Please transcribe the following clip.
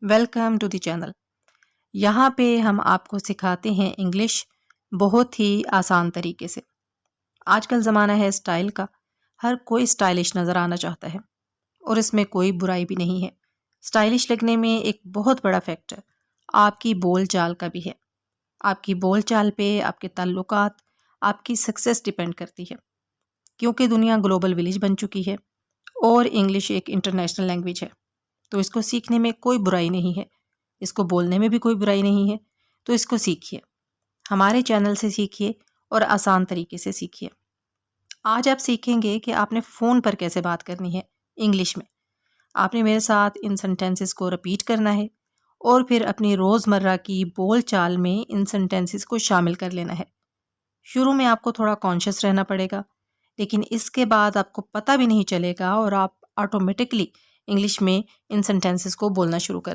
Welcome to the channel. یہاں پہ ہم آپ کو سکھاتے ہیں انگلش بہت ہی آسان طریقے سے۔ آج کل زمانہ ہے اسٹائل کا، ہر کوئی اسٹائلش نظر آنا چاہتا ہے اور اس میں کوئی برائی بھی نہیں ہے۔ اسٹائلش لگنے میں ایک بہت بڑا فیکٹر آپ کی بول چال کا بھی ہے۔ آپ کی بول چال پہ آپ کے تعلقات، آپ کی سکسیس ڈیپینڈ کرتی ہے، کیونکہ دنیا گلوبل ولیج بن چکی ہے اور انگلش ایک انٹرنیشنل لینگویج ہے، تو اس کو سیکھنے میں کوئی برائی نہیں ہے، اس کو بولنے میں بھی کوئی برائی نہیں ہے، تو اس کو سیکھیے، ہمارے چینل سے سیکھیے اور آسان طریقے سے سیکھیے۔ آج آپ سیکھیں گے کہ آپ نے فون پر کیسے بات کرنی ہے انگلش میں۔ آپ نے میرے ساتھ ان سینٹینسز کو رپیٹ کرنا ہے اور پھر اپنی روزمرہ کی بول چال میں ان سینٹینسز کو شامل کر لینا ہے۔ شروع میں آپ کو تھوڑا کانشیس رہنا پڑے گا، لیکن اس کے بعد آپ کو پتہ بھی نہیں چلے گا اور آپ آٹومیٹکلی انگلش میں ان سینٹینسز کو بولنا شروع کر